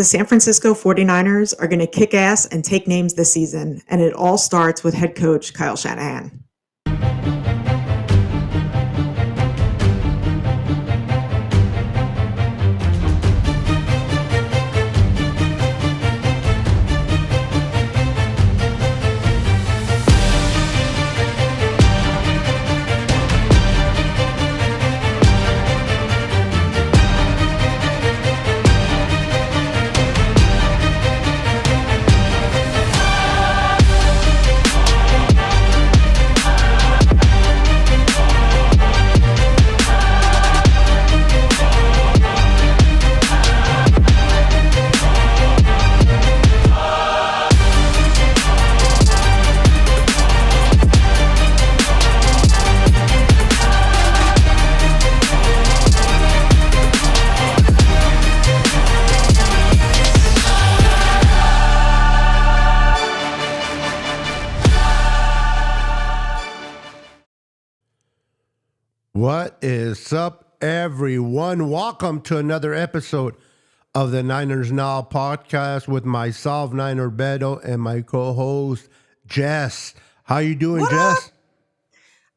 The San Francisco 49ers are going to kick ass and take names this season, and it all starts with head coach Kyle Shanahan. What is up, everyone? Welcome to another episode of the Niners Now podcast with myself, Niner Beto, and my co-host, Jess. How you doing, What Jess? up?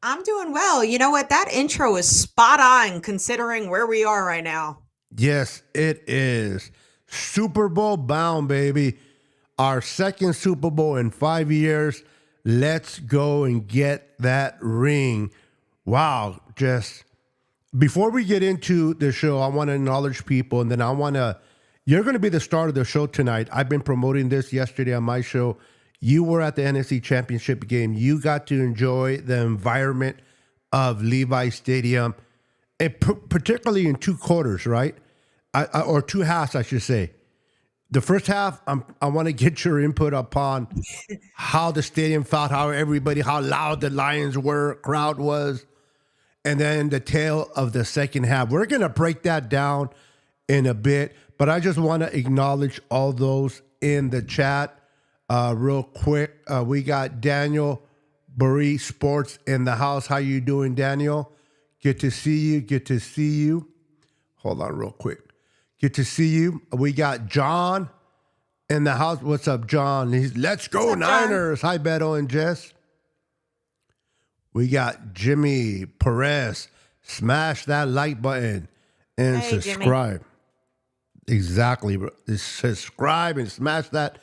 I'm doing well. You know what? That intro is spot on considering where we are right now. Yes, it is. Super Bowl bound, baby. Our second Super Bowl in 5 years. Let's go and get that ring. Wow, Jess. Before we get into the show, I want to acknowledge people, and then you're going to be the star of the show tonight. I've been promoting this yesterday on my show. You were at the NFC Championship game. You got to enjoy the environment of Levi Stadium, and particularly in two quarters, right? Or two halves, I should say. The first half, I want to get your input upon how the stadium felt, how loud the Lions crowd was. And then the tail of the second half. We're going to break that down in a bit, but I just want to acknowledge all those in the chat real quick. We got Daniel Burry Sports in the house. How you doing, Daniel? Good to see you. Hold on real quick. Good to see you. We got John in the house. What's up, John? Let's go, What's up, Niners. Hi, Beto and Jess. We got Jimmy Perez. Smash that like button and subscribe. Jimmy. Exactly. Subscribe and smash that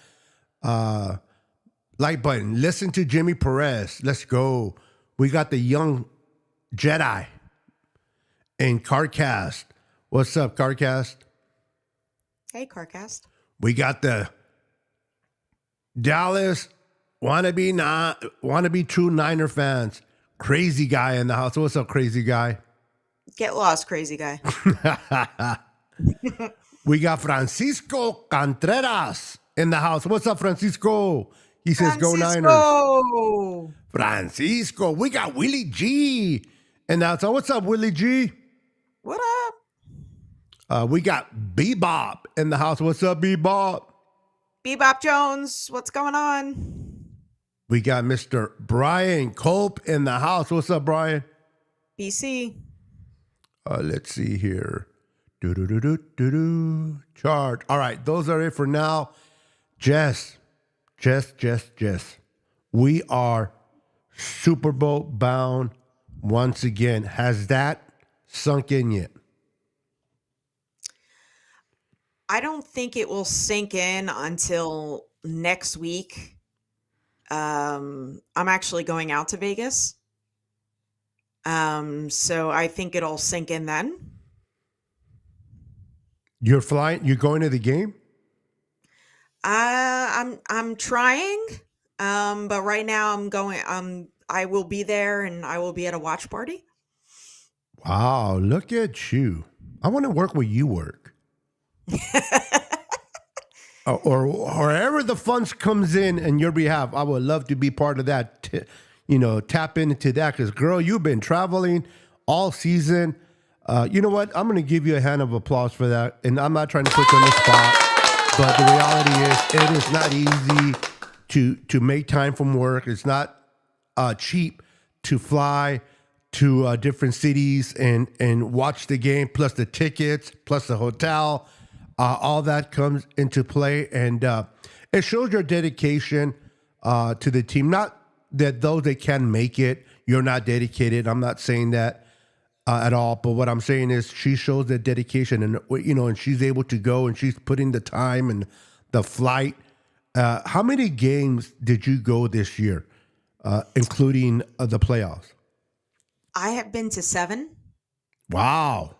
like button. Listen to Jimmy Perez. Let's go. We got the young Jedi in CarCast. What's up, CarCast? Hey, CarCast. We got the Dallas wannabe true Niner fans. Crazy guy in the house. What's up, crazy guy? Get lost, crazy guy. We got Francisco Contreras in the house. What's up, Francisco? He says, Go Niners. Francisco. We got Willie G in the house. What's up, Willie G? What up? We got Bebop in the house. What's up, Bebop? Bebop Jones. What's going on? We got Mr. Brian Culp in the house. What's up, Brian? BC. Let's see here. Charge. All right, those are it for now. Jess. We are Super Bowl bound once again. Has that sunk in yet? I don't think it will sink in until next week. I'm actually going out to Vegas. So I think it'll sink in then. You're flying? You're going to the game? I'm trying. But right now I'm going, I will be there and I will be at a watch party. Wow, look at you. I want to work where you work. Or wherever the funds comes in your behalf, I would love to be part of that. Tap into that because, girl, you've been traveling all season. You know what? I'm going to give you a hand of applause for that. And I'm not trying to put you on the spot, but the reality is it is not easy to make time from work. It's not cheap to fly to different cities and watch the game, plus the tickets, plus the hotel. all that comes into play, and it shows your dedication to the team. Not that those that can make it, you're not dedicated. I'm not saying that at all. But what I'm saying is, she shows that dedication, and and she's able to go, and she's putting the time and the flight. How many games did you go this year, including the playoffs? I have been to 7. Wow.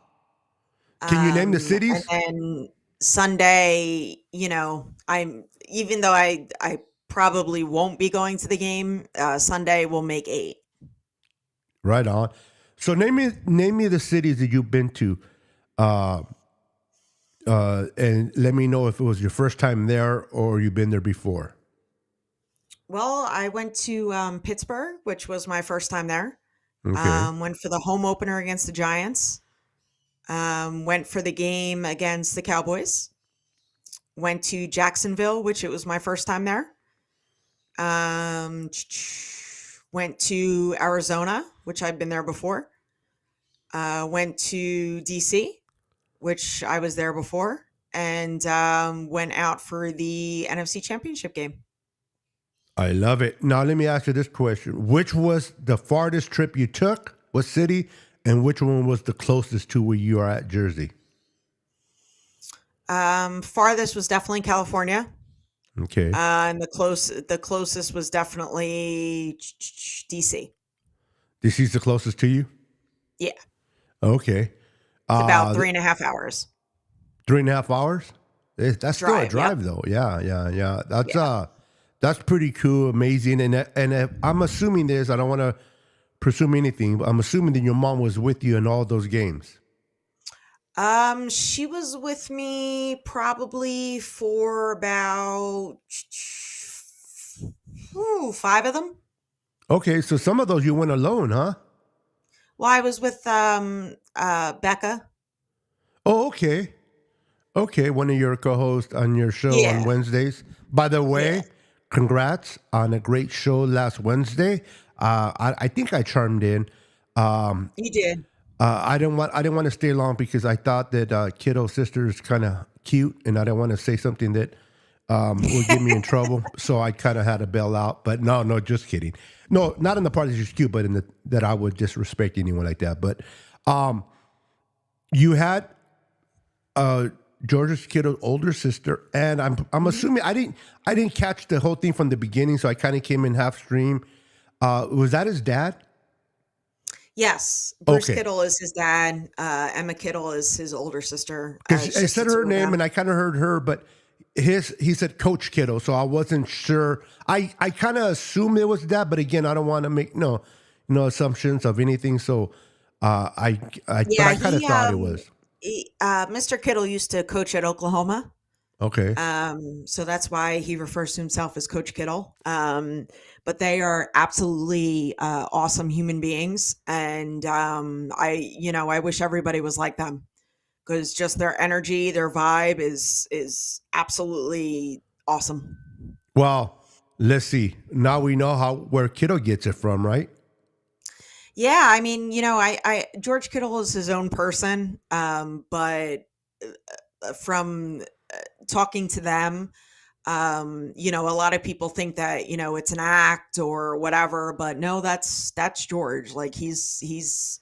Can you name the And cities? then Sunday, I'm even though I probably won't be going to the game, Sunday will make 8. Right on. So name me the cities that you've been to, uh, and let me know if it was your first time there or you've been there before. Well, I went to Pittsburgh, which was my first time there. Okay. Went for the home opener against the Giants. Went for the game against the Cowboys. Went to Jacksonville, which it was my first time there. Um, Went to Arizona, which I've been there before. Went to DC, which I was there before, and went out for the NFC Championship game. I love it. Now let me ask you this question: which was the farthest trip you took? What city? And which one was the closest to where you are at, Jersey? Farthest was definitely California, Okay. and the closest was definitely DC. DC's the closest to you. Yeah, Okay. it's about Uh, 3.5 hours 3.5 hours. That's still a drive. Yep. drive, though. Yeah, yeah, yeah. Yeah. That's pretty cool, amazing, and I'm assuming this. I don't want to presume anything, but I'm assuming that your mom was with you in all those games. She was with me probably for about 5 of them. Okay, so some of those you went alone, huh? Well, I was with Becca. Oh, okay. Okay, one of your co-hosts on your show on Yeah, Wednesdays. By the yeah, way, congrats on a great show last Wednesday. I think I charmed in. Um, you did. I didn't want to stay long because I thought that Kiddo's sister is kind of cute, and I didn't want to say something that would get me in trouble. So I kind of had to bail out. But no, no, just kidding. No, not in the part that she's cute, but in the that I would disrespect anyone like that. But um, you had uh, George's Kiddo's older sister, and I'm Mhm. assuming I didn't catch the whole thing from the beginning, so I kind of came in half stream. Was that his dad? Yes, Bruce Okay. Kittle is his dad. Emma Kittle is his older sister. Because I It's just the said two her of name and them. I kind of heard her, but he said Coach Kittle, so I wasn't sure. I kind of assumed it was that, but again, I don't want to make no assumptions of anything. So but Yeah, I kind of thought it was Mr. Kittle used to coach at Oklahoma. okay. So that's why he refers to himself as Coach Kittle. But they are absolutely awesome human beings, and I wish everybody was like them because just their energy, their vibe is absolutely awesome. Well, let's see. Now we know how where Kittle gets it from, right? Yeah, I mean, I George Kittle is his own person, but from talking to them, a lot of people think that it's an act or whatever, but no, that's George. Like he's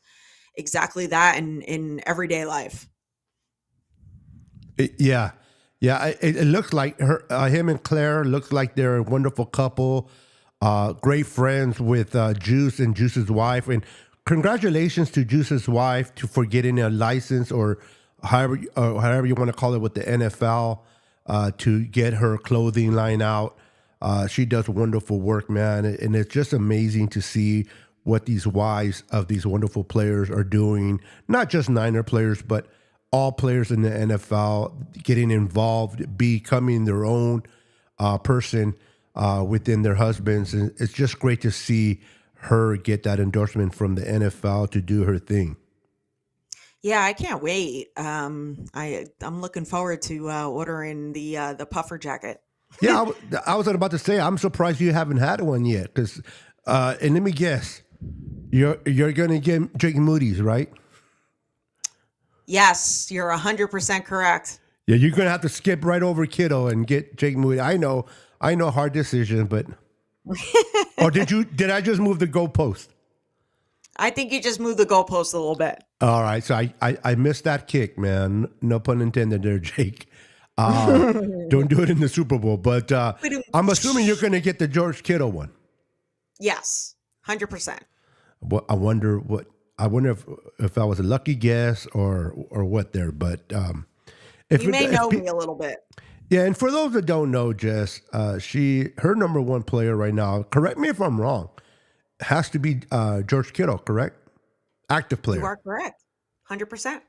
exactly that in everyday life. Yeah, yeah. It looks like him and Claire looks like they're a wonderful couple. Great friends with Juice and Juice's wife, and congratulations to Juice's wife for getting a license or however you want to call it with the NFL to get her clothing line out. She does wonderful work, man, and it's just amazing to see what these wives of these wonderful players are doing. Not just Niner players, but all players in the NFL getting involved, becoming their own person within their husbands. And it's just great to see her get that endorsement from the NFL to do her thing. Yeah, I can't wait. I'm looking forward to ordering the puffer jacket. Yeah, I was about to say, I'm surprised you haven't had one yet. Because, and let me guess, you're gonna drink Moody's, right? Yes, you're 100% correct. Yeah, you're gonna have to skip right over Kittle and get Jake Moody. I know, hard decision, but or did I just move the goalpost? I think you just moved the goalpost a little bit. All right, so I missed that kick, man. No pun intended there, Jake. Don't do it in the Super Bowl, but I'm assuming you're gonna get the George Kittle one. Yes, 100%. I wonder if that was a lucky guess or what there, but if You may know me a little bit. Yeah, and for those that don't know, Jess, her number one player right now, correct me if I'm wrong, has to be George Kittle, correct? Active player. You are correct. 100%.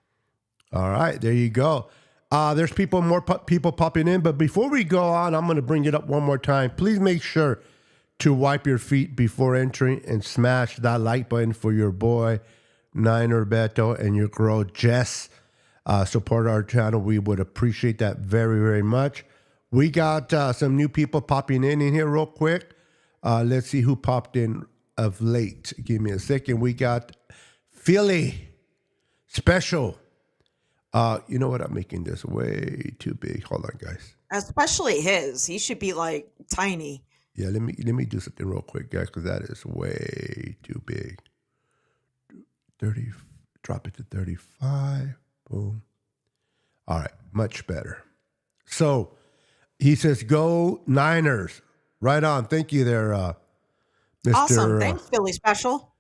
All right, there you go. There's more people popping in, but before we go on, I'm going to bring it up one more time. Please make sure to wipe your feet before entering and smash that like button for your boy, Niner Beto, and your girl, Jess. Support our channel. We would appreciate that very, very much. We got some new people popping in here real quick. Let's see who popped in of late. Give me a second. We got Philly Special. You know what? I'm making this way too big. Hold on, guys. Especially his. He should be like tiny. Yeah, let me do something real quick, guys, because that is way too big. 30, drop it to 35. Boom. All right, much better. So he says, "Go Niners!" Right on. Thank you, there, Mr. Awesome. Thanks, Philly Special.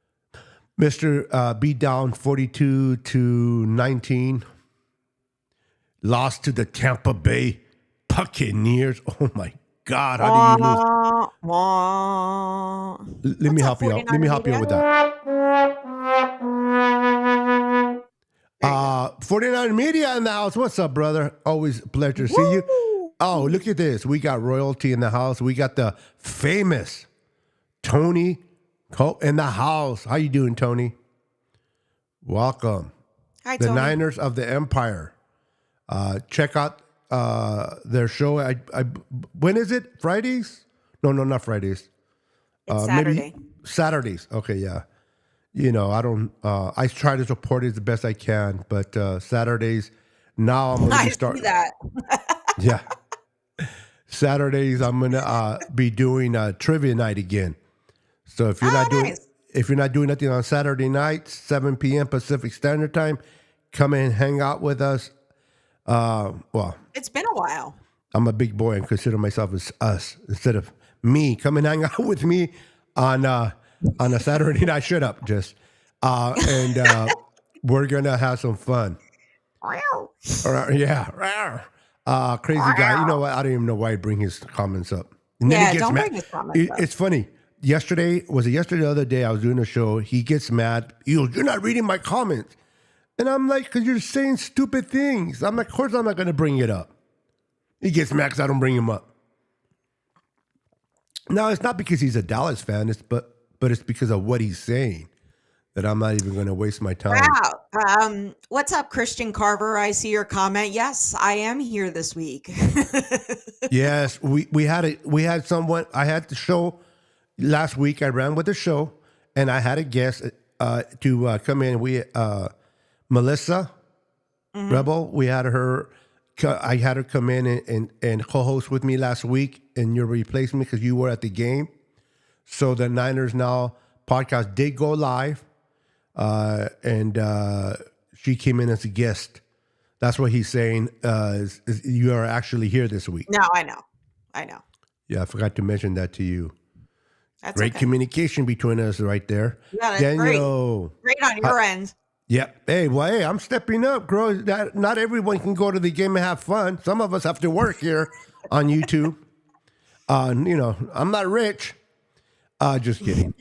Mr. Beat down 42-19. Lost to the Tampa Bay Buccaneers. Oh my God! How do you lose? Let me help you out. Let me help you out with that. 49 Media in the house. What's up, brother? Always a pleasure to see you. Oh, look at this. We got royalty in the house. We got the famous Tony in the house. How you doing, Tony? Welcome. Hi, the Tony. Niners of the Empire. Check out their show. When is it? Fridays? No, not Fridays. It's Saturday. Maybe Saturdays. Okay, yeah. You know, I try to support it the best I can, but Saturdays, now I'm going to start. See that. Yeah. Saturdays, I'm going to be doing trivia night again. So if you're not doing nothing on Saturday nights, 7 p.m. Pacific Standard Time, come and hang out with us. Well, it's been a while. I'm a big boy and consider myself as us instead of me. Come and hang out with me on a Saturday night. Shut up, Jess. And we're gonna have some fun. Yeah. Crazy guy. You know what? I don't even know why he bring his comments up. And then he gets mad. Bring his comments up. It's funny. Yesterday, the other day, I was doing a show. He gets mad. He goes, "You're not reading my comments." And I'm like, "Because you're saying stupid things." I'm like, "Of course I'm not going to bring it up." He gets mad because I don't bring him up. No, it's not because he's a Dallas fan, but it's because of what he's saying that I'm not even going to waste my time. Wow. What's up, Christian Carver? I see your comment. Yes, I am here this week. Yes, we had someone. I had the show last week. I ran with the show, and I had a guest to come in. We Melissa Rebel. We had her. I had her come in and co-host with me last week, and you replaced me because you were at the game. So the Niners Now podcast did go live, and she came in as a guest. That's what he's saying. Is you are actually here this week. No, I know. Yeah, I forgot to mention that to you. That's great communication between us right there. Yeah, that's Daniel, great on your end. Yep. Hey, I'm stepping up, girl. Not everyone can go to the game and have fun. Some of us have to work here on YouTube. I'm not rich. Just kidding.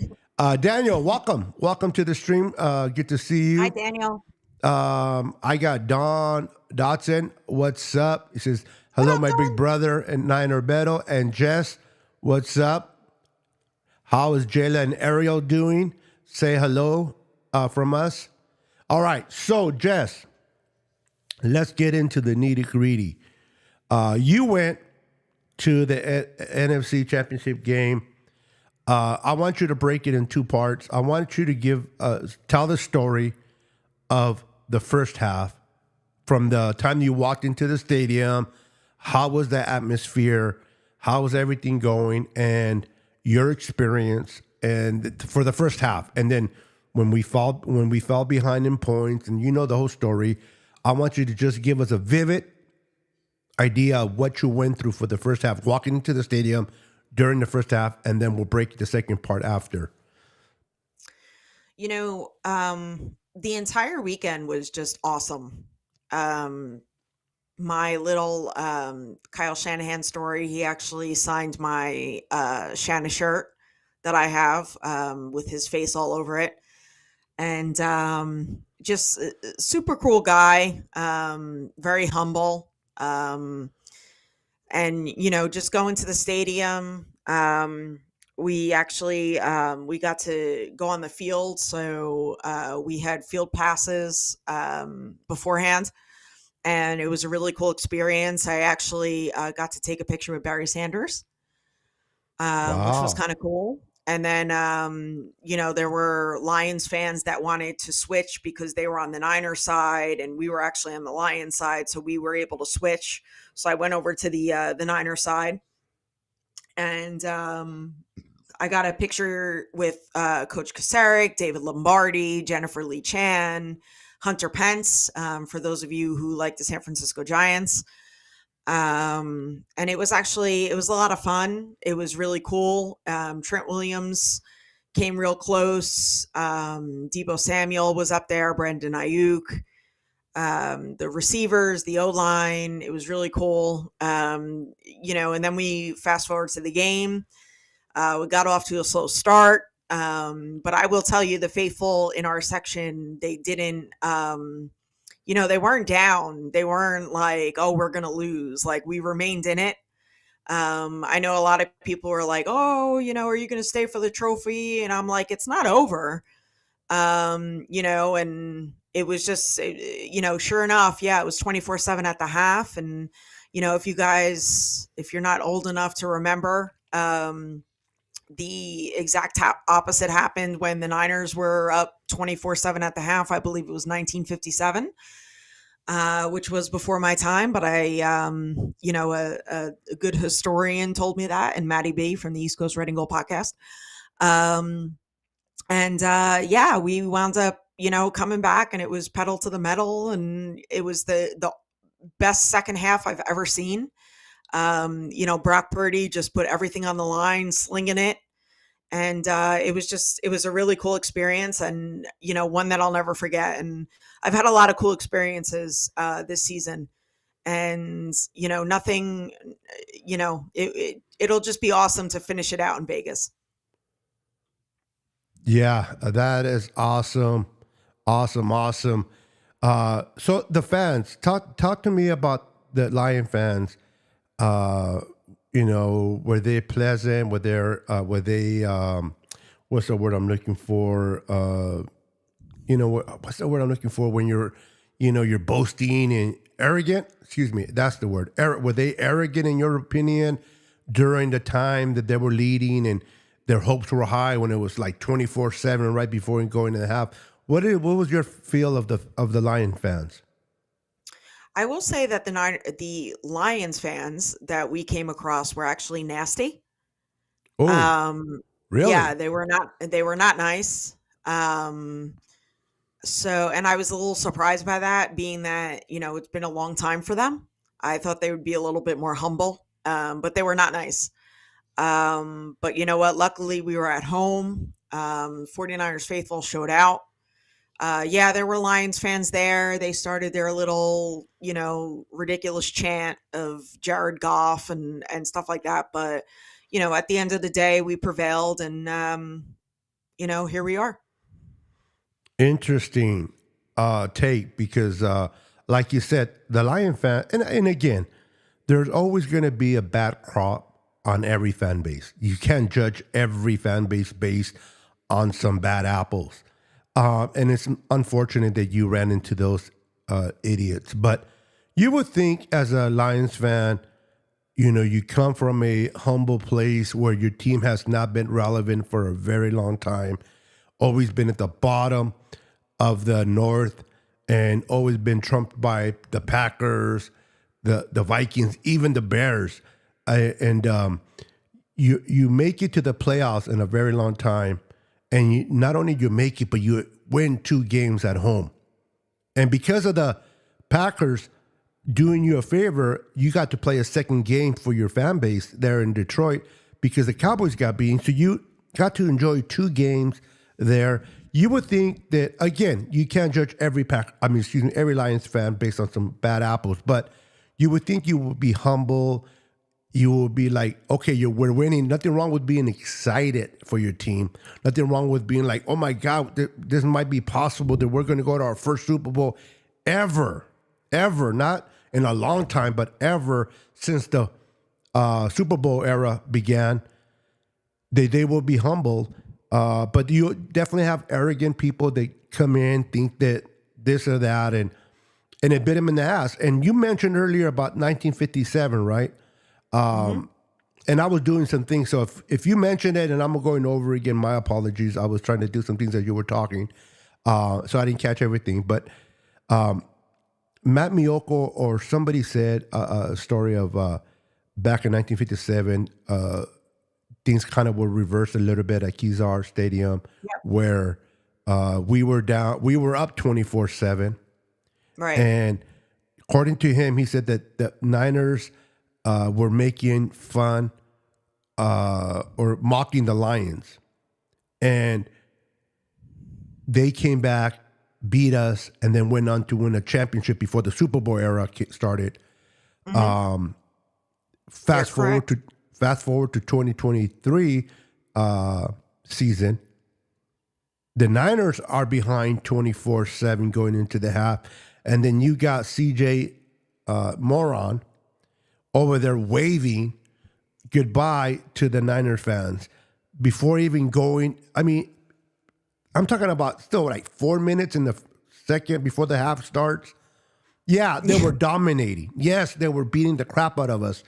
Daniel, welcome. Welcome to the stream. Good to see you. Hi, Daniel. I got Don Dotson. What's up? He says, "Hello, my big brother and Niner Beto and Jess. What's up? How is Jayla and Ariel doing? Say hello from us." All right. So, Jess, let's get into the nitty-gritty. You went to the NFC Championship game. I want you to break it in two parts. I want you to tell the story of the first half, from the time you walked into the stadium. How was the atmosphere? How was everything going? And your experience and for the first half. And then when we fell behind in points, and you know the whole story, I want you to just give us a vivid idea of what you went through for the first half, walking into the stadium during the first half, and then we'll break the second part after. The entire weekend was just awesome. Um, my little Kyle Shanahan story, he actually signed my Shanna shirt that I have with his face all over it. And just super cool guy, very humble. And just going to the stadium, we actually we got to go on the field, so we had field passes beforehand, and it was a really cool experience. I actually got to take a picture with Barry Sanders, which was Wow. kind of cool. And then, there were Lions fans that wanted to switch because they were on the Niners side and we were actually on the Lions side. So we were able to switch. So I went over to the Niners side, and I got a picture with Coach Kasarik, David Lombardi, Jennifer Lee Chan, Hunter Pence, for those of you who like the San Francisco Giants. And it was a lot of fun. It was really cool. Trent Williams came real close. Debo Samuel was up there, Brandon Ayuk, the receivers, the O-line. It was really cool. And then we fast forward to the game. We got off to a slow start. But I will tell you, the faithful in our section, they didn't, they weren't down. They weren't like, oh, we're going to lose. Like, we remained in it. I know a lot of people were like, oh, are you going to stay for the trophy? And I'm like, it's not over. And it was just, sure enough, yeah, it was 24/7 at the half. And, if you're not old enough to remember, the exact opposite happened when the Niners were up 24/7 at the half. I believe it was 1957. Which was before my time, but a good historian told me that, and Maddie B from the East Coast Red and Gold podcast. We wound up, coming back, and it was pedal to the metal, and it was the best second half I've ever seen. Brock Purdy just put everything on the line, slinging it. And it was a really cool experience, and one that I'll never forget. And I've had a lot of cool experiences this season, and nothing. It'll just be awesome to finish it out in Vegas. Yeah, that is awesome. Awesome, awesome. So the fans, talk to me about the Lion fans. Were they pleasant? Were they what's the word I'm looking for? What's the word I'm looking for when you're boasting and arrogant? Excuse me, that's the word. Were they arrogant in your opinion during the time that they were leading and their hopes were high when it was like 24/7 right before going to the half? What was your feel of the Lion fans? I will say that the Lions fans that we came across were actually nasty. Oh, Yeah, really? they were not nice. And I was a little surprised by that, being that, it's been a long time for them. I thought they would be a little bit more humble, but they were not nice. But you know what? Luckily, we were at home. 49ers faithful showed out. Yeah, there were Lions fans there. They started their little, ridiculous chant of Jared Goff and stuff like that. But, at the end of the day, we prevailed, and, here we are. Interesting take because, like you said, the Lion fan, and again, there's always going to be a bad crop on every fan base. You can't judge every fan base based on some bad apples. And it's unfortunate that you ran into those idiots. But you would think, as a Lions fan, you come from a humble place where your team has not been relevant for a very long time, always been at the bottom of the North, and always been trumped by the Packers, the Vikings, even the Bears. You make it to the playoffs in a very long time, and not only you make it, but you win 2 games at home. And because of the Packers doing you a favor, you got to play a second game for your fan base there in Detroit because the Cowboys got beaten. So you got to enjoy 2 games there. You would think that, again, you can't judge every every Lions fan based on some bad apples, but you would think you would be humble. You will be like, okay, we're winning. Nothing wrong with being excited for your team. Nothing wrong with being like, oh my God, this might be possible that we're going to go to our first Super Bowl ever, not in a long time, but ever since the Super Bowl era began. They will be humble, but you definitely have arrogant people that come in, think that this or that, and it bit them in the ass. And you mentioned earlier about 1957, right? And I was doing some things. So if you mentioned it and I'm going over again, my apologies. I was trying to do some things as you were talking. So I didn't catch everything. But Matt Miyoko or somebody said a story of back in 1957, things kind of were reversed a little bit at Kezar Stadium, where we were up 24-7. Right. And according to him, he said that the Niners were making fun or mocking the Lions. And they came back, beat us, and then went on to win a championship before the Super Bowl era started. Fast forward to 2023 season. The Niners are behind 24-7 going into the half. And then you got CJ Moron over there waving goodbye to the Niners fans before even going. I mean, I'm talking about still like 4 minutes in the second before the half starts. Yeah, they were dominating. Yes, they were beating the crap out of us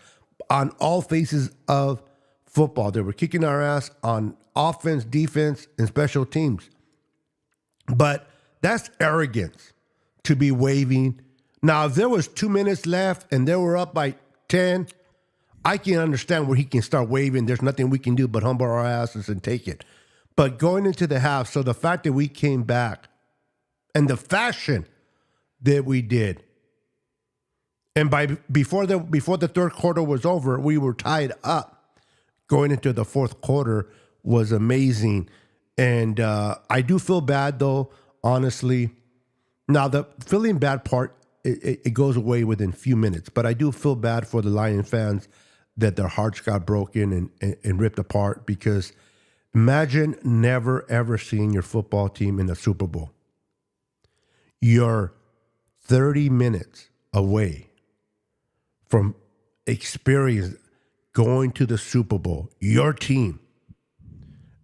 on all phases of football. They were kicking our ass on offense, defense, and special teams. But that's arrogance to be waving. Now, if there was 2 minutes left and they were up by 10, I can understand where he can start waving. There's nothing we can do but humble our asses and take it. But going into the half, so the fact that we came back and the fashion that we did, and before the third quarter was over, we were tied up. Going into the fourth quarter was amazing. And I do feel bad, though, honestly. Now, the feeling bad part, it goes away within a few minutes. But I do feel bad for the Lion fans that their hearts got broken and ripped apart, because imagine never, ever seeing your football team in a Super Bowl. You're 30 minutes away from experience going to the Super Bowl, your team,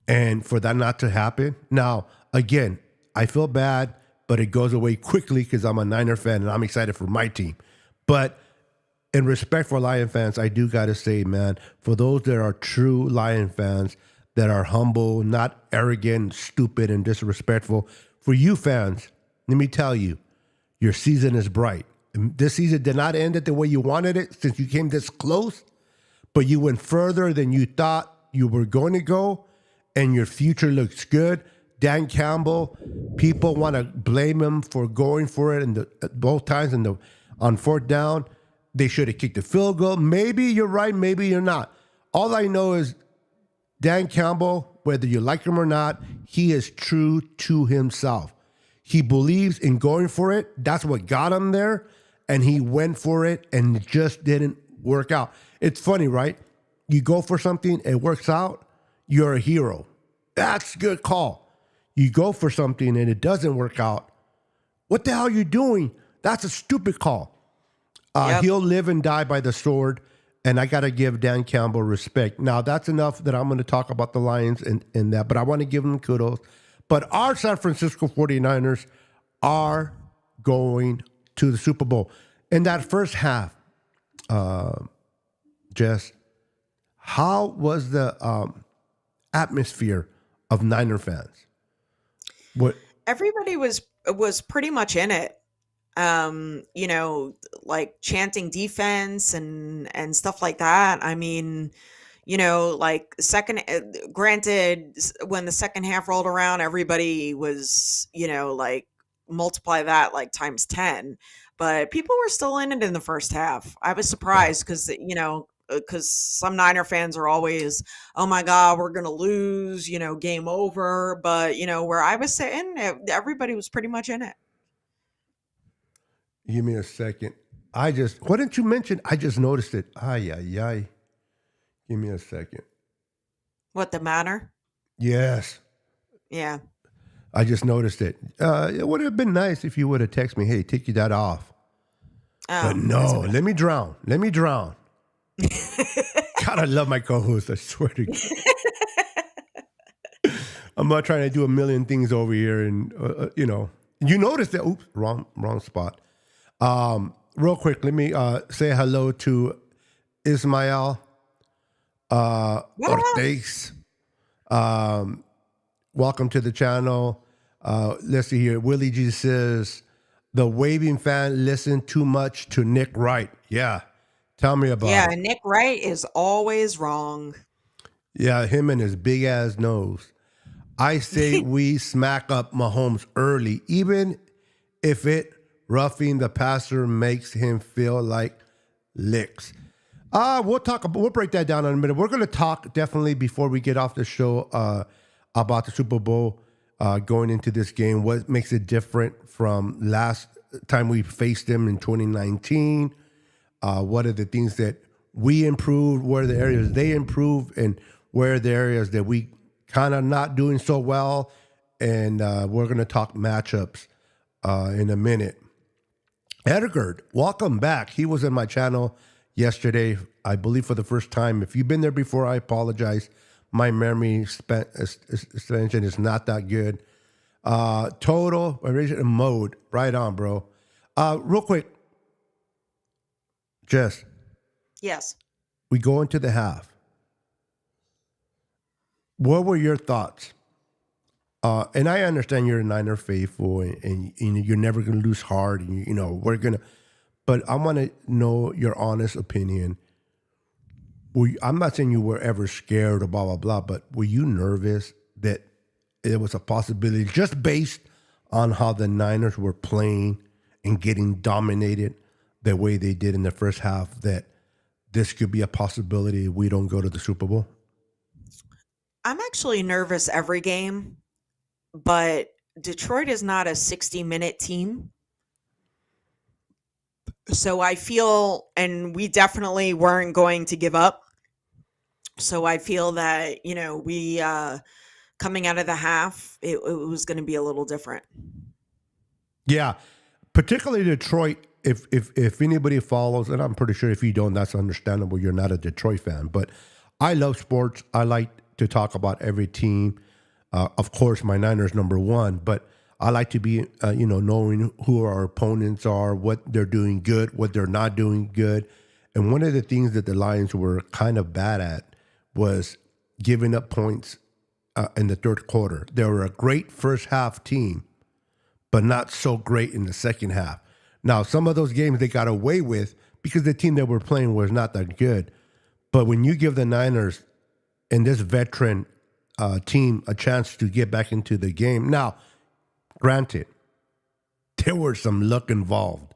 and for that not to happen. Now, again, I feel bad, but it goes away quickly because I'm a Niner fan and I'm excited for my team. But in respect for Lion fans, I do got to say, man, for those that are true Lion fans, that are humble, not arrogant, stupid, and disrespectful, for you fans, let me tell you, your season is bright. This season did not end it the way you wanted it, since you came this close, but you went further than you thought you were going to go, and your future looks good. Dan Campbell, people want to blame him for going for it both times on fourth down. They should have kicked the field goal. Maybe you're right, maybe you're not. All I know is Dan Campbell, whether you like him or not, he is true to himself. He believes in going for it. That's what got him there. And he went for it, and it just didn't work out. It's funny, right? You go for something, it works out, you're a hero. That's a good call. You go for something and it doesn't work out. What the hell are you doing? That's a stupid call. He'll live and die by the sword, and I got to give Dan Campbell respect. Now, that's enough that I'm going to talk about the Lions and that, but I want to give them kudos. But our San Francisco 49ers are going to the Super Bowl. In that first half, Jess, how was the atmosphere of Niner fans? What Everybody was pretty much in it. you know, like chanting defense and stuff like that. I mean, you know, like granted, when the second half rolled around, everybody was, you know, like multiply that like times 10, but people were still in it in the first half. I was Yeah. surprised because, you know, because some Niner fans are always, oh my God, we're going to lose, you know, game over. But, you know, where I was sitting, everybody was pretty much in it. Give me a second. What didn't you mention? I just noticed it. Ay, ay, ay. Give me a second. What the matter? Yes. Yeah. I just noticed it. It would have been nice if you would have texted me, hey, take that off. But Oh, that's no, okay. let me drown. Let me drown. God, I love my co-host. I swear to God. I'm not trying to do a million things over here. And, you noticed that. Oops, wrong spot. Real quick, let me say hello to Ismael What up? Ortiz. Welcome to the channel. Let's see here. Willie G says, the waving fan listened too much to Nick Wright. Yeah. Tell me about Yeah, it. Nick Wright is always wrong. Yeah, him and his big ass nose. I say we smack up Mahomes early, even if it roughing the passer makes him feel like licks. We'll break that down in a minute. We're gonna talk definitely before we get off the show about the Super Bowl going into this game. What makes it different from last time we faced them in 2019? What are the things that we improved? Where are the areas they improved? And where are the areas that we kind of not doing so well? And we're going to talk matchups in a minute. Edgard, welcome back. He was in my channel yesterday, I believe for the first time. If you've been there before, I apologize. My memory extension is not that good. Total original mode. Right on, bro. Real quick, Jess, Yes. we go into the half. What were your thoughts? And I understand you're a Niner faithful, and you're never going to lose heart, and we're gonna. But I want to know your honest opinion. I'm not saying you were ever scared or blah blah blah, but were you nervous that it was a possibility just based on how the Niners were playing and getting dominated the way they did in the first half, that this could be a possibility if we don't go to the Super Bowl? I'm actually nervous every game, but Detroit is not a 60-minute team. So I feel, and we definitely weren't going to give up. So I feel that, you know, we, coming out of the half, it was going to be a little different. Yeah, particularly Detroit. If anybody follows, and I'm pretty sure if you don't, that's understandable. You're not a Detroit fan, but I love sports. I like to talk about every team. Of course, my Niners number one, but I like to be, knowing who our opponents are, what they're doing good, what they're not doing good. And one of the things that the Lions were kind of bad at was giving up points in the third quarter. They were a great first half team, but not so great in the second half. Now, some of those games they got away with because the team that we're playing was not that good. But when you give the Niners and this veteran team a chance to get back into the game, now, granted, there was some luck involved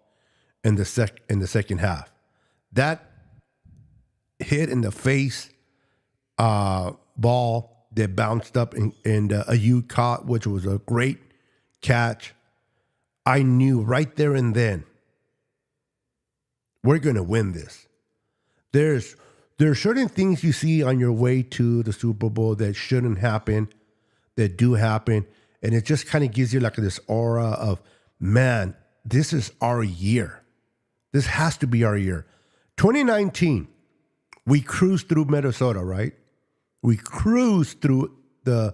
in the second half. That hit in the face ball that bounced up and Ayuk caught, which was a great catch. I knew right there and then we're going to win this. There are certain things you see on your way to the Super Bowl that shouldn't happen, that do happen, and it just kind of gives you like this aura of, man, this is our year. This has to be our year. 2019, we cruised through Minnesota, right? We cruised through the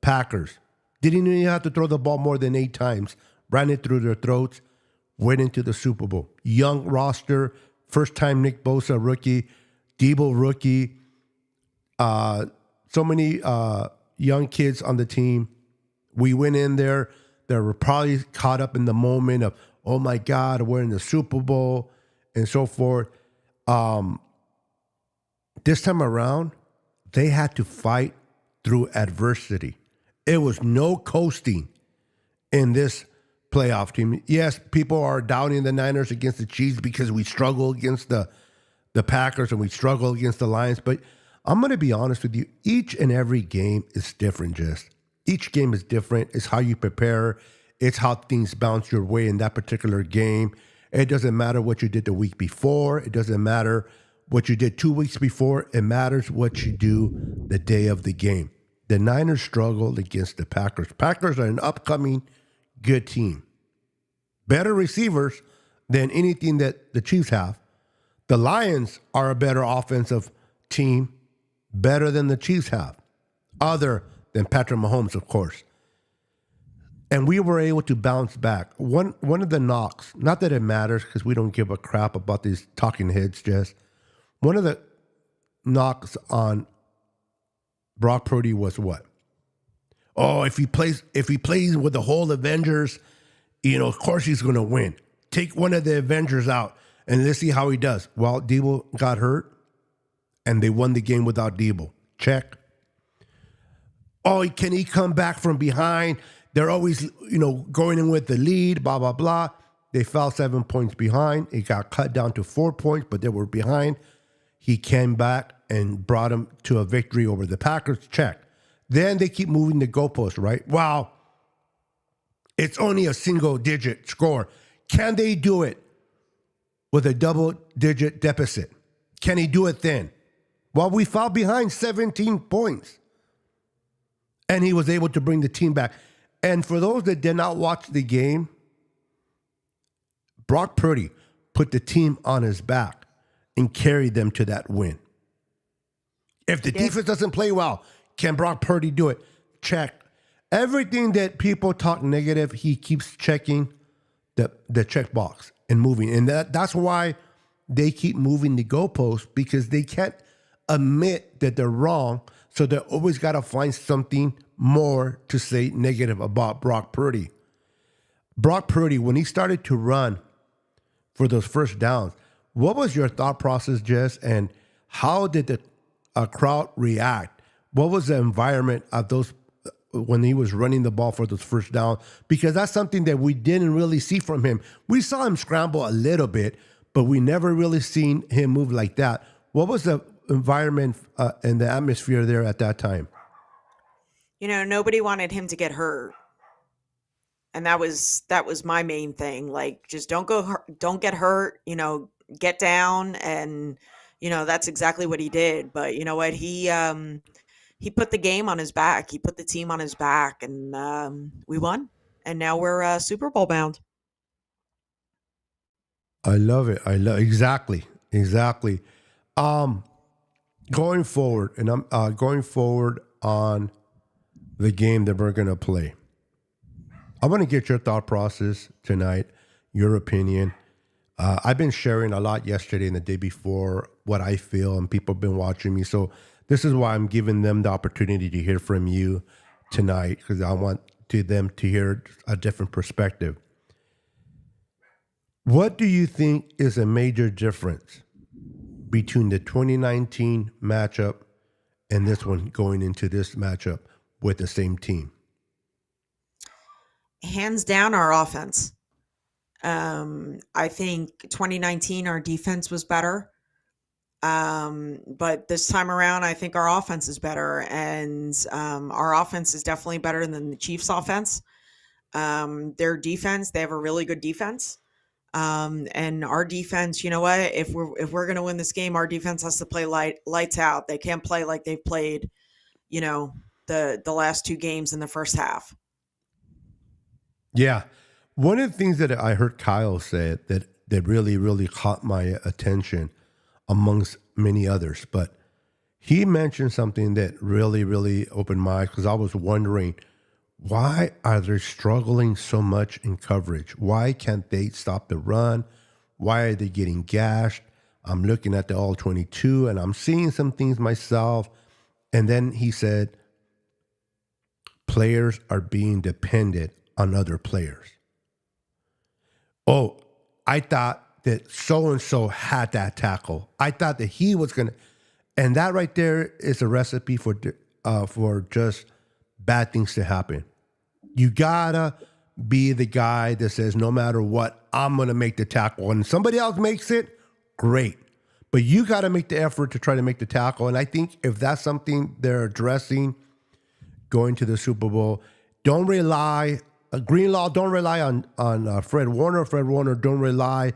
Packers. Didn't even have to throw the ball more than 8 times. Ran it through their throats. Went into the Super Bowl. Young roster. First time Nick Bosa rookie. Debo rookie. So many young kids on the team. We went in there. They were probably caught up in the moment of, oh my God, we're in the Super Bowl and so forth. This time around, they had to fight through adversity. It was no coasting in this playoff team. Yes, people are doubting the Niners against the Chiefs because we struggle against the Packers and we struggle against the Lions. But I'm going to be honest with you. Each and every game is different, Jess. Each game is different. It's how you prepare. It's how things bounce your way in that particular game. It doesn't matter what you did the week before. It doesn't matter what you did 2 weeks before. It matters what you do the day of the game. The Niners struggled against the Packers. Packers are an upcoming good team. Better receivers than anything that the Chiefs have. The Lions are a better offensive team, better than the Chiefs have, other than Patrick Mahomes, of course. And we were able to bounce back. One of the knocks, not that it matters because we don't give a crap about these talking heads, Jess. One of the knocks on Brock Purdy was what? Oh, if he plays with the whole Avengers, of course he's going to win. Take one of the Avengers out and let's see how he does. Well, Debo got hurt and they won the game without Debo. Check. Oh, can he come back from behind? They're always, going in with the lead, blah, blah, blah. They fell 7 points behind. It got cut down to 4 points, but they were behind. He came back and brought them to a victory over the Packers. Check. Then they keep moving the goalpost, right? Wow. It's only a single-digit score. Can they do it with a double-digit deficit? Can he do it then? Well, we fell behind 17 points. And he was able to bring the team back. And for those that did not watch the game, Brock Purdy put the team on his back and carried them to that win. If the defense doesn't play well, can Brock Purdy do it? Check. Everything that people talk negative, he keeps checking the check box and moving. And that's why they keep moving the goalposts, because they can't admit that they're wrong. So they always got to find something more to say negative about Brock Purdy. Brock Purdy, when he started to run for those first downs, what was your thought process, Jess? And how did the crowd react? What was the environment of those when he was running the ball for those first down? Because that's something that we didn't really see from him. We saw him scramble a little bit, but we never really seen him move like that. What was the environment and the atmosphere there at that time? Nobody wanted him to get hurt. And that was my main thing. Like, just don't get hurt, get down. And, that's exactly what he did. But you know what? He put the game on his back. He put the team on his back, and we won. And now we're Super Bowl bound. I love it. Exactly. Going forward, and I'm going forward on the game that we're going to play. I want to get your thought process tonight, your opinion. I've been sharing a lot yesterday and the day before what I feel, and people have been watching me. So this is why I'm giving them the opportunity to hear from you tonight, because I want them to hear a different perspective. What do you think is a major difference between the 2019 matchup and this one going into this matchup with the same team? Hands down, our offense. I think 2019, our defense was better. But this time around, I think our offense is better. And our offense is definitely better than the Chiefs' offense. Their defense, they have a really good defense. And our defense, you know what? If we're going to win this game, our defense has to play lights out. They can't play like they've played, the last two games in the first half. Yeah. One of the things that I heard Kyle say that really, really caught my attention amongst many others, but he mentioned something that really, really opened my eyes, because I was wondering, why are they struggling so much in coverage? Why can't they stop the run? Why are they getting gashed? I'm looking at the All-22 and I'm seeing some things myself. And then he said, players are being dependent on other players. oh, I thought that so-and-so had that tackle. I thought that he was going to, and that right there is a recipe for just bad things to happen. You gotta be the guy that says, no matter what, I'm going to make the tackle. And somebody else makes it, great. But you got to make the effort to try to make the tackle. And I think if that's something they're addressing going to the Super Bowl, don't rely, Greenlaw, don't rely on Fred Warner. Fred Warner, don't rely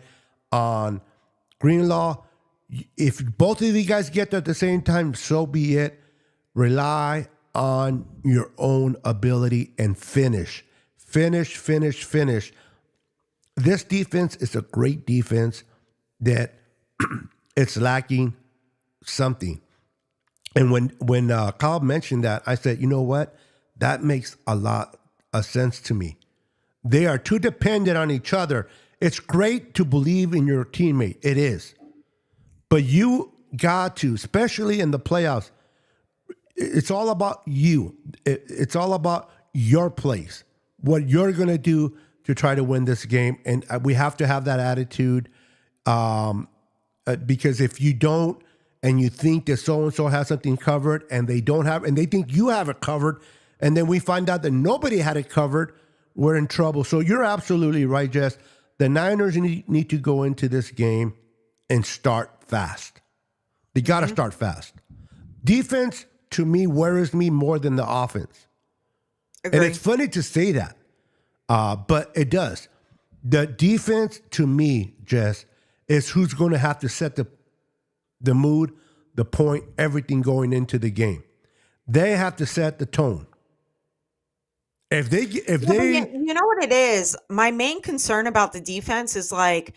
on Greenlaw. If both of you guys get there at the same time, so be it. Rely on your own ability and finish. Finish. This defense is a great defense that it's lacking something. And when Kyle mentioned that, I said, you know what? That makes a lot of sense to me. They are too dependent on each other. It's great to believe in your teammate. It is. But you got to, especially in the playoffs, it's all about you. It's all about your place, what you're going to do to try to win this game. And we have to have that attitude because if you don't, and you think that so-and-so has something covered and they don't have, and they think you have it covered, and then we find out that nobody had it covered, we're in trouble. So you're absolutely right, Jess. The Niners need to go into this game and start fast. They got to start fast. Defense, to me, worries me more than the offense. Agree. And it's funny to say that, but it does. The defense, to me, Jess, is who's going to have to set the mood, the point, everything going into the game. They have to set the tone. If they, you know what it is? My main concern about the defense is like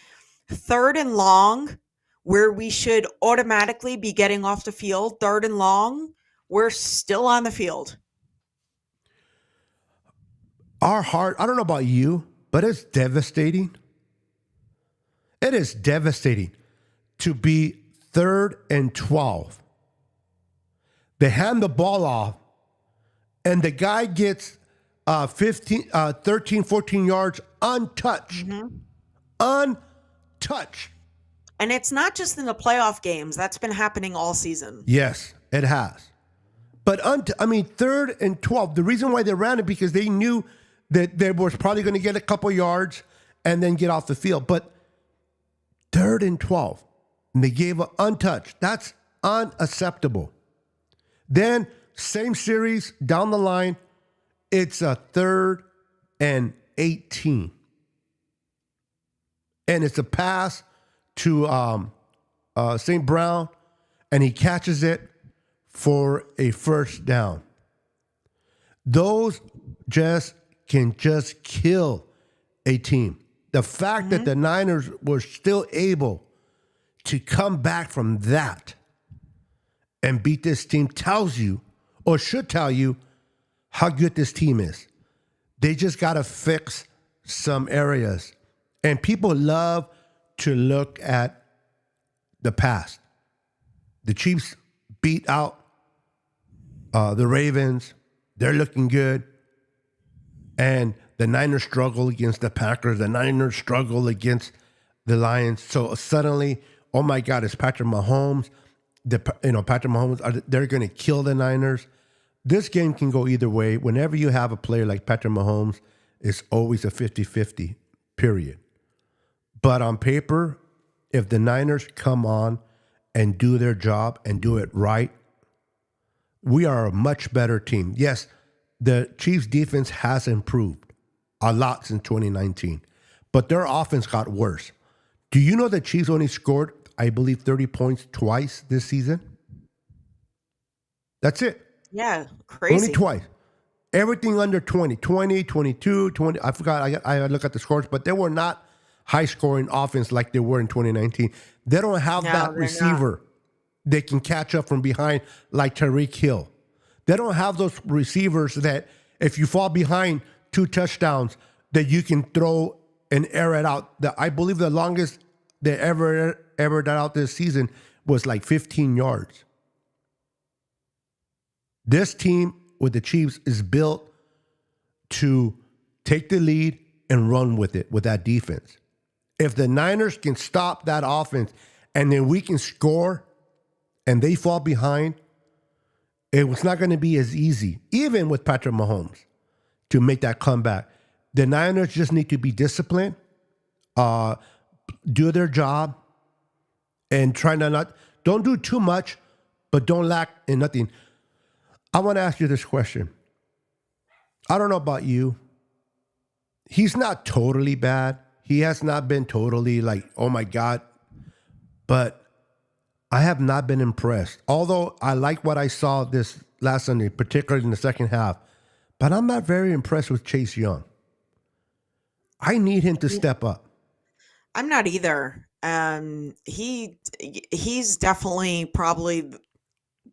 3rd and long, where we should automatically be getting off the field. 3rd and long, we're still on the field. Our heart, I don't know about you, but it's devastating. It is devastating to be 3rd and 12. They hand the ball off, and the guy gets 13, 14 yards untouched. Untouched. And it's not just in the playoff games. That's been happening all season. Yes, it has. But 3rd and 12, the reason why they ran it because they knew that they was probably going to get a couple yards and then get off the field. But 3rd and 12, and they gave an untouched. That's unacceptable. Then, same series down the line, it's a 3rd and 18. And it's a pass to St. Brown, and he catches it for a first down. Those can just kill a team. The fact that the Niners were still able to come back from that and beat this team tells you, or should tell you, how good this team is. They just got to fix some areas. And people love to look at the past. The Chiefs beat out the Ravens. They're looking good. And the Niners struggle against the Packers. The Niners struggle against the Lions. So suddenly, oh my God, it's Patrick Mahomes. Patrick Mahomes, they're going to kill the Niners. This game can go either way. Whenever you have a player like Patrick Mahomes, it's always a 50-50, period. But on paper, if the Niners come on and do their job and do it right, we are a much better team. Yes, the Chiefs' defense has improved a lot since 2019, but their offense got worse. Do you know the Chiefs only scored, I believe, 30 points twice this season? That's it. Yeah, crazy. Only twice. Everything under 20, 22, 20. I forgot. I look at the scores, but they were not high-scoring offense like they were in 2019. They don't have that receiver they can catch up from behind like Tyreek Hill. They don't have those receivers that if you fall behind 2 touchdowns, that you can throw and air it out. I believe the longest they ever did out this season was like 15 yards. This team with the Chiefs is built to take the lead and run with it, with that defense. If the Niners can stop that offense and then we can score and they fall behind, it was not going to be as easy, even with Patrick Mahomes, to make that comeback. The Niners just need to be disciplined, do their job, and try to don't do too much, but don't lack in nothing. I want to ask you this question. I don't know about you. He's not totally bad. He has not been totally like, oh my God. But I have not been impressed. Although I like what I saw this last Sunday, particularly in the second half. But I'm not very impressed with Chase Young. I need him to step up. I'm not either. He's definitely probably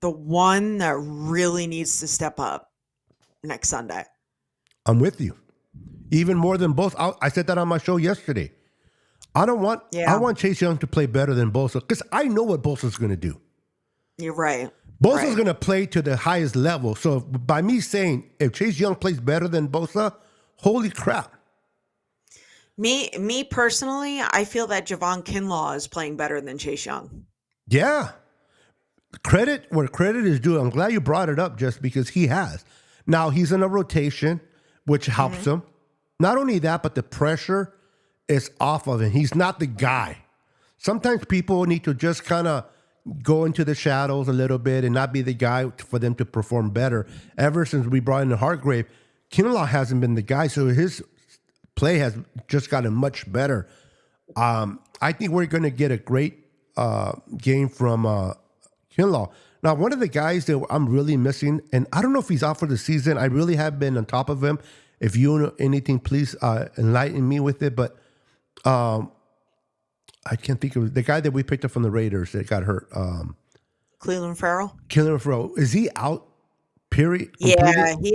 the one that really needs to step up next Sunday. I'm with you. Even more than both. I said that on my show yesterday. I want Chase Young to play better than Bosa because I know what Bosa's going to do. You're right. Bosa's going to play to the highest level. So by me saying if Chase Young plays better than Bosa, holy crap. Me personally, I feel that Javon Kinlaw is playing better than Chase Young. Yeah. Credit where credit is due. I'm glad you brought it up just because he has. Now he's in a rotation, which helps him. Not only that, but the pressure is off of him. He's not the guy. Sometimes people need to just kind of go into the shadows a little bit and not be the guy for them to perform better. Ever since we brought in the Hargrave, Kinlaw hasn't been the guy, so his play has just gotten much better. I think we're going to get a great game from Kinlaw. Now, one of the guys that I'm really missing, and I don't know if he's out for the season. I really have been on top of him. If you know anything, please enlighten me with it. But I can't think of the guy that we picked up from the Raiders that got hurt. Cleveland Farrell. Cleveland Farrell. Is he out? Period. Yeah, he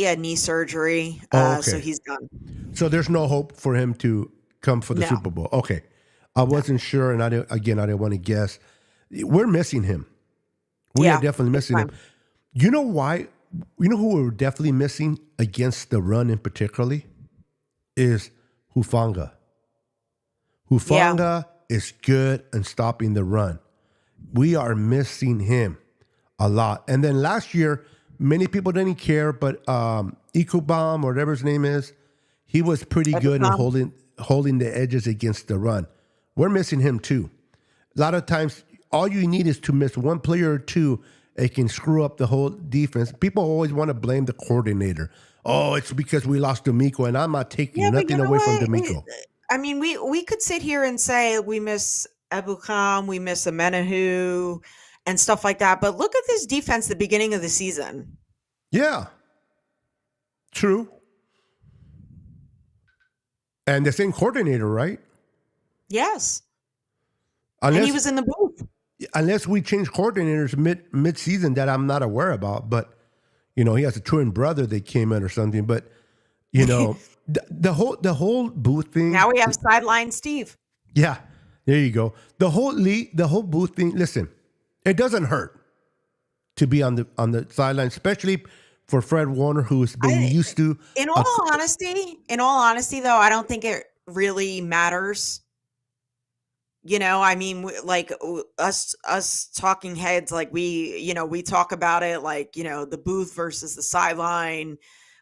had knee surgery, so he's done. So there's no hope for him to come for the Super Bowl. Okay, I wasn't sure, and I didn't want to guess. We're missing him. We are definitely missing him. You know why? You know who we're definitely missing against the run in particularly is Hufanga. Hufanga is good in stopping the run. We are missing him a lot. And then last year, many people didn't care, but Ecobomb, or whatever his name is, he was pretty good in holding the edges against the run. We're missing him too. A lot of times, all you need is to miss one player or two. It can screw up the whole defense. People always want to blame the coordinator. Oh, it's because we lost D'Amico, and I'm not taking nothing away from D'Amico. We could sit here and say we miss Ebukam, we miss Amenahu, and stuff like that. But look at this defense at the beginning of the season. Yeah. True. And the same coordinator, right? Yes. And he was in the booth. Unless we change coordinators mid-season that I'm not aware about. But, he has a twin brother that came in or something. But, the whole booth thing. Now we have sideline Steve. Yeah. There you go. The whole booth thing. Listen, it doesn't hurt to be on the sideline, especially for Fred Warner, who's been used to. In all honesty, though, I don't think it really matters. Like us talking heads, like we talk about it, like, the booth versus the sideline,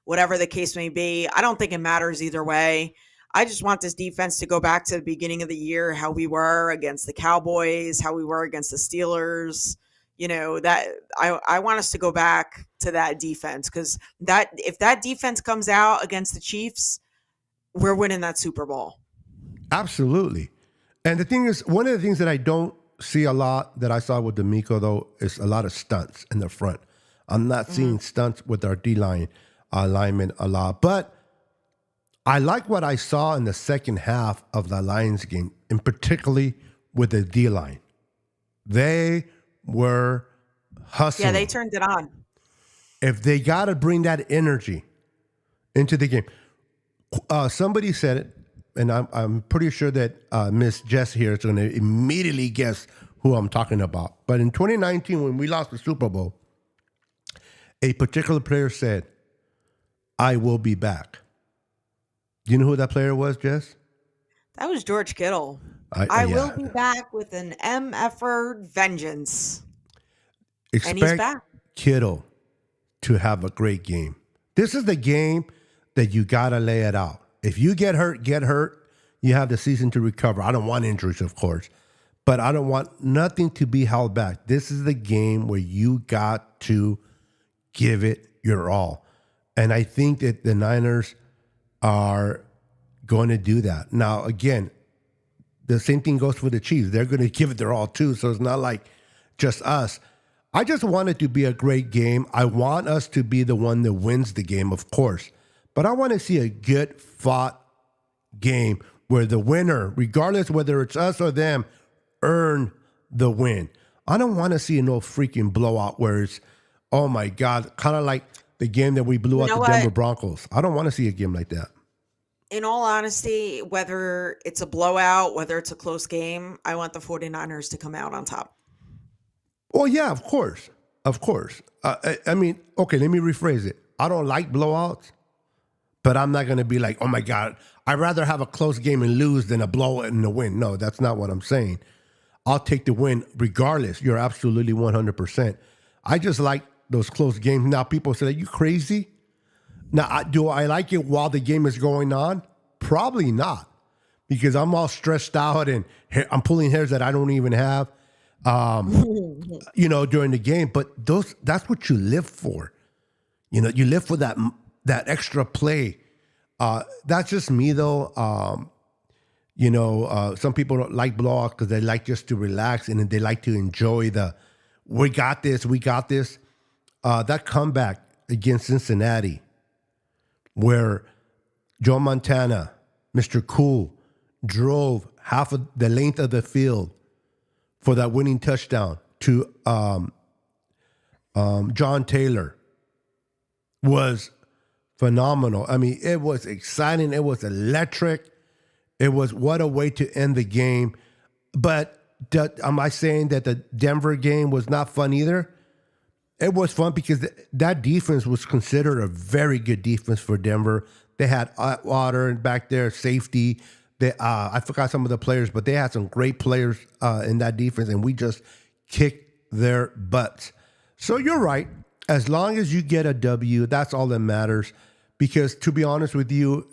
whatever the case may be. I don't think it matters either way. I just want this defense to go back to the beginning of the year, how we were against the Cowboys, how we were against the Steelers. That I want us to go back to that defense, because if that defense comes out against the Chiefs, we're winning that Super Bowl. Absolutely. And the thing is, one of the things that I don't see a lot that I saw with D'Amico, though, is a lot of stunts in the front. I'm not seeing stunts with our D-line alignment a lot. But I like what I saw in the second half of the Lions game, and particularly with the D-line. They were hustling. Yeah, they turned it on. If they got to bring that energy into the game. Somebody said it, and I'm pretty sure that Miss Jess here is going to immediately guess who I'm talking about. But in 2019, when we lost the Super Bowl, a particular player said, "I will be back." Do you know who that player was, Jess? That was George Kittle. I will Yeah. be back with an MFer vengeance. And he's Expect back. Kittle to have a great game. This is the game that you got to lay it out. If you get hurt, get hurt. You have the season to recover. I don't want injuries, of course, but I don't want nothing to be held back. This is the game where you got to give it your all. And I think that the Niners are going to do that. Now, again, the same thing goes for the Chiefs. They're going to give it their all too. So it's not like just us. I just want it to be a great game. I want us to be the one that wins the game, of course. But I want to see a good fought game where the winner, regardless whether it's us or them, earn the win. I don't want to see no freaking blowout where it's, oh my God, kind of like the game that we blew out the Denver Broncos. I don't want to see a game like that. In all honesty, whether it's a blowout, whether it's a close game, I want the 49ers to come out on top. Well, yeah, of course. Of course. I mean, okay, let me rephrase it. I don't like blowouts, but I'm not going to be like, oh my God, I'd rather have a close game and lose than a blowout and a win. No, that's not what I'm saying. I'll take the win regardless. You're absolutely 100%. I just like those close games. Now, people say, are you crazy? Now, do I like it while the game is going on? Probably not, because I'm all stressed out and I'm pulling hairs that I don't even have, during the game. But that's what you live for. You live for that extra play. That's just me, though. Some people don't like blowouts because they like just to relax and they like to enjoy we got this. That comeback against Cincinnati, where Joe Montana, Mr. Cool, drove half of the length of the field for that winning touchdown to John Taylor, was phenomenal. I mean, it was exciting. It was electric. It was what a way to end the game. But am I saying that the Denver game was not fun either? It was fun because that defense was considered a very good defense for Denver. They had Atwater back there, safety. I forgot some of the players, but they had some great players in that defense, and we just kicked their butts. So you're right. As long as you get a W, that's all that matters. Because to be honest with you,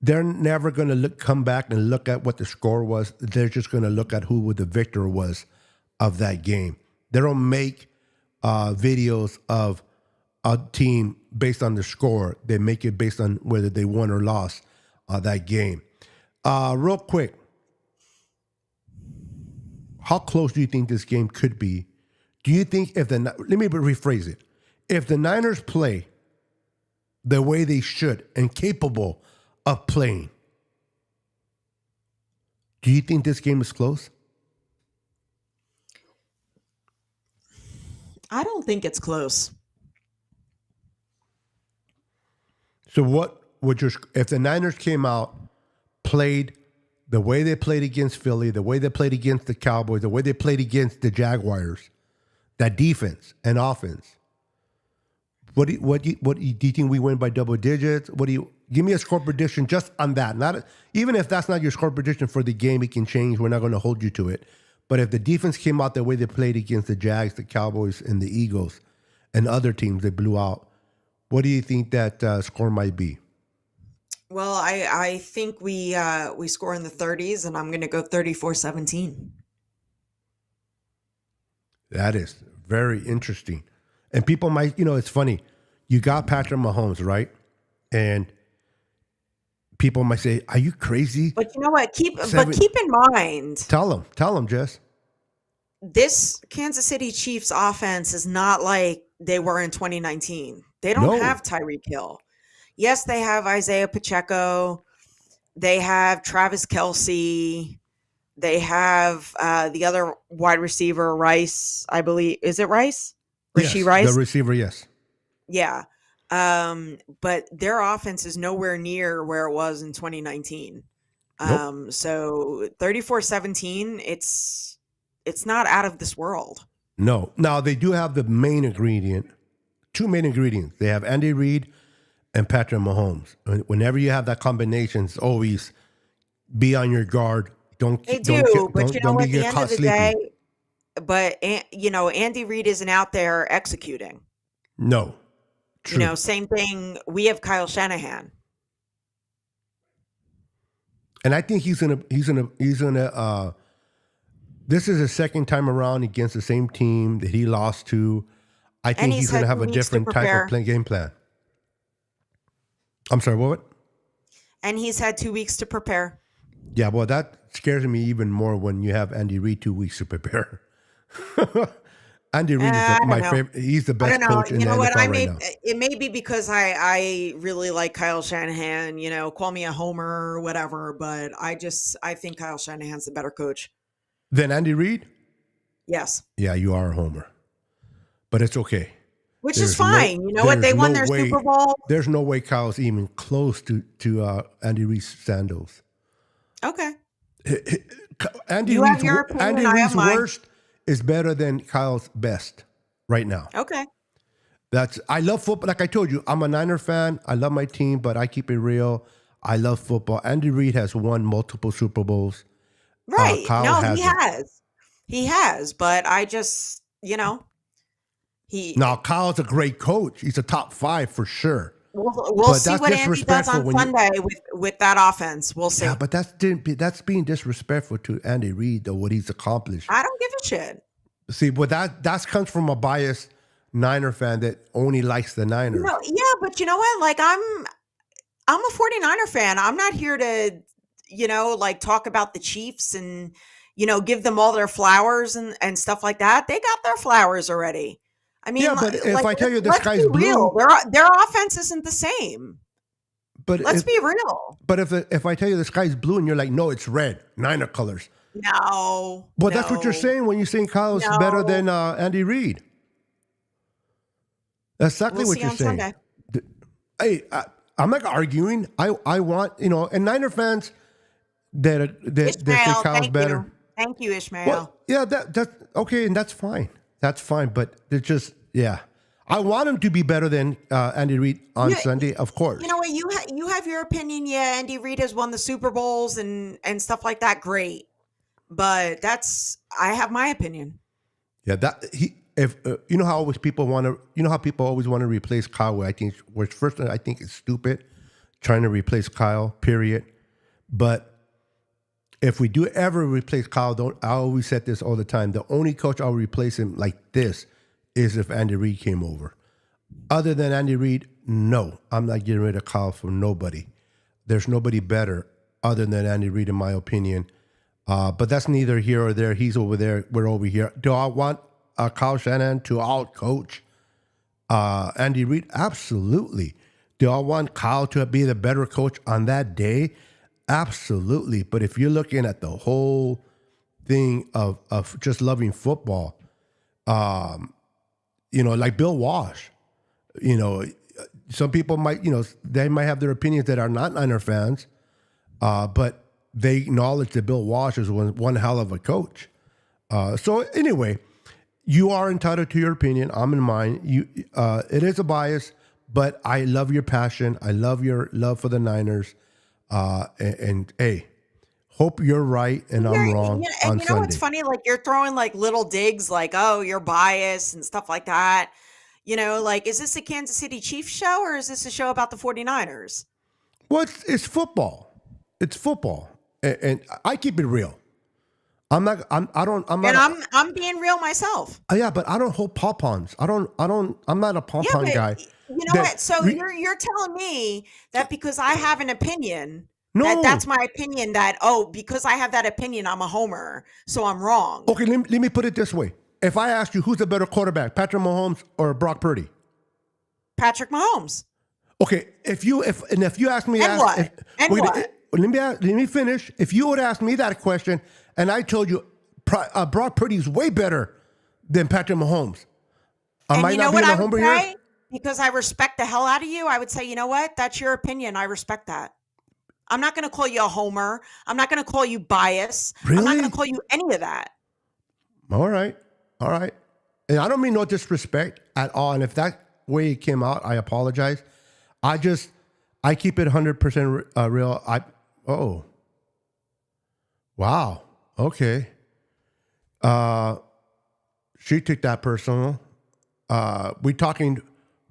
they're never going to come back and look at what the score was. They're just going to look at who the victor was of that game. They don't make videos of a team based on the score. They make it based on whether they won or lost that game. Real quick, how close do you think this game could be? Do you think let me rephrase it. If the Niners play the way they should and capable of playing, do you think this game is close? I don't think it's close. So what would if the Niners came out, played the way they played against Philly, the way they played against the Cowboys, the way they played against the Jaguars, that defense and offense, what do you think we win by double digits? Give me a score prediction just on that. Not even if that's not your score prediction for the game, it can change. We're not going to hold you to it. But if the defense came out the way they played against the Jags, the Cowboys, and the Eagles, and other teams they blew out, what do you think that score might be? Well, I think we score in the 30s, and I'm going to go 34-17. That is very interesting. And people might, it's funny. You got Patrick Mahomes, right? And people might say, "Are you crazy?" But you know what? Keep in mind. Tell them, Jess. This Kansas City Chiefs offense is not like they were in 2019. They don't have Tyreek Hill. Yes, they have Isaiah Pacheco. They have Travis Kelce. They have the other wide receiver, Rice, I believe. Is it Rice? Rashee Rice? The receiver, yes. Yeah. But their offense is nowhere near where it was in 2019. Nope. So 34-17, it's not out of this world. No. Now, they do have the main ingredient, two main ingredients. They have Andy Reid and Patrick Mahomes. Whenever you have that combination, it's always be on your guard. Don't They don't do, get but don't be at the get end of caught the day, sleeping. Andy Reid isn't out there executing. No, true. Same thing. We have Kyle Shanahan. And I think he's gonna. This is his second time around against the same team that he lost to. I And think he's he's gonna had have 2 a weeks to different type prepare. of game plan. I'm sorry, what? And he's had 2 weeks to prepare. Yeah, well, that scares me even more when you have Andy Reid 2 weeks to prepare. Andy Reid is I don't my know. favorite. He's the I best don't know. coach in You the know what? NFL right now. It may be because I really like Kyle Shanahan, call me a homer or whatever, but I think Kyle Shanahan's the better coach. Then Andy Reid? Yes. Yeah, you are a homer. But it's okay. Which is fine. You know what? They won their Super Bowl. There's no way Kyle's even close to Andy Reid's sandals. Okay. Andy You have your opinion, I have Reid's mine. worst is better than Kyle's best right now. Okay. I love football. Like I told you, I'm a Niner fan. I love my team, but I keep it real. I love football. Andy Reid has won multiple Super Bowls. Right. Kyle No, hasn't. he has. He has, but I just, he Now, Kyle's a great coach. He's a top 5 for sure. we'll But see that's what Andy does disrespectful on when you- Sunday with that offense. We'll see. Yeah, but that's being disrespectful to Andy Reid, though, what he's accomplished. I don't give a shit. See, but that comes from a biased Niner fan that only likes the Niners. Yeah, but you know what? Like I'm a 49er fan. I'm not here to, talk about the Chiefs and, give them all their flowers and stuff like that. They got their flowers already. I mean, Yeah, but if I tell you the let's sky's be real. blue, Their offense isn't the same. but Let's be real. But if I tell you the sky's blue and you're like, no, it's red, Niner colors. No. Well, that's what you're saying when you say Kyle's better than Andy Reid. That's exactly We'll what see you're on saying. Sunday. Hey, I'm not arguing. I want, and Niner fans that say Ishmael, Kyle's thank better. you. Thank you, Ishmael. Well, yeah, that's okay, and that's fine. That's fine, but it's just, yeah. I want him to be better than Andy Reid on Sunday, of course. You know what? You have your opinion. Yeah, Andy Reid has won the Super Bowls and stuff like that. Great, but I have my opinion. Yeah, if you know how always people want to, how people always want to replace Kyle. I think it's stupid trying to replace Kyle. Period. But if we do ever replace Kyle, I always said this all the time. The only coach I'll replace him like this is if Andy Reid came over. Other than Andy Reid, no, I'm not getting rid of Kyle for nobody. There's nobody better other than Andy Reid, in my opinion. But that's neither here or there. He's over there. We're over here. Do I want Kyle Shanahan to out-coach Andy Reid? Absolutely. Do I want Kyle to be the better coach on that day? Absolutely. But if you're looking at the whole thing of just loving football, like Bill Walsh, some people might, they might have their opinions that are not Niner fans, but they acknowledge that Bill Walsh is one hell of a coach. So anyway, you are entitled to your opinion. I'm in mine. It is a bias, but I love your passion. I love your love for the Niners. And hey, hope you're right and I'm wrong on you know what's Sunday. funny? Like you're throwing like little digs, like you're biased and stuff like that. Like is this a Kansas City Chiefs show or is this a show about the 49ers? Well, it's football. It's football, and I keep it real. I'm not. I'm being real myself. Yeah, but I don't hold pom-poms. I'm not a pom-pom guy. You know what? So you're telling me that because I have an opinion, No. that's my opinion. That because I have that opinion, I'm a homer, so I'm wrong. Okay, let me put it this way. If I ask you who's the better quarterback, Patrick Mahomes or Brock Purdy? Patrick Mahomes. Okay, if you ask me, what? Let me finish. If you would ask me that question, and I told you Brock Purdy is way better than Patrick Mahomes, And you know what I would say? Because I respect the hell out of you, I would say, you know what? That's your opinion. I respect that. I'm not going to call you a homer. I'm not going to call you bias. Really? I'm not going to call you any of that. All right. And I don't mean no disrespect at all. And if that way it came out, I apologize. I keep it 100% real. Wow. Okay. She took that personal. We're talking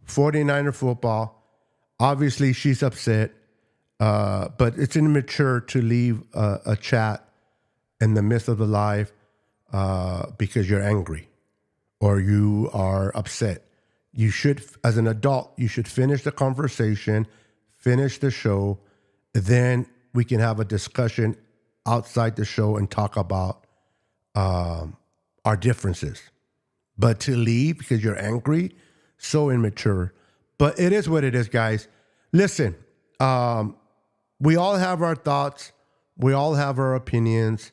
49er football. Obviously, she's upset, but it's immature to leave a chat in the midst of the live because you're angry or you are upset. You should, as an adult, you should finish the conversation, finish the show, then we can have a discussion outside the show and talk about our differences. But to leave because you're angry, so immature. But it is what it is, guys. Listen, we all have our thoughts. We all have our opinions.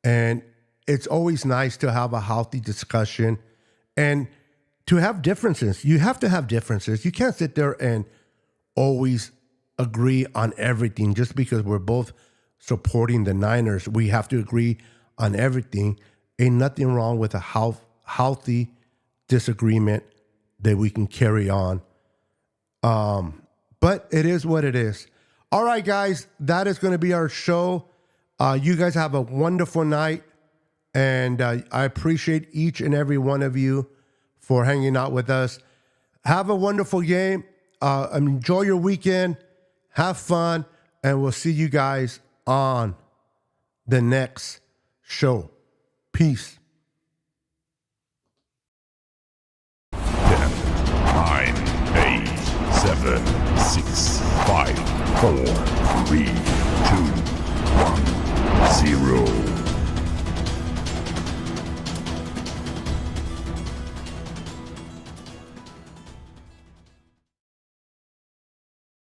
And it's always nice to have a healthy discussion and to have differences. You have to have differences. You can't sit there and always agree on everything just because we're both supporting the Niners. We have to agree on everything. Ain't nothing wrong with a healthy disagreement that we can carry on. But it is what it is. All right, guys, that is going to be our show. You guys have a wonderful night. And I appreciate each and every one of you for hanging out with us. Have a wonderful game. Enjoy your weekend. Have fun. And we'll see you guys on the next show. Peace. 10, 9, 8, 7, 6, 5, 4, 3, 2,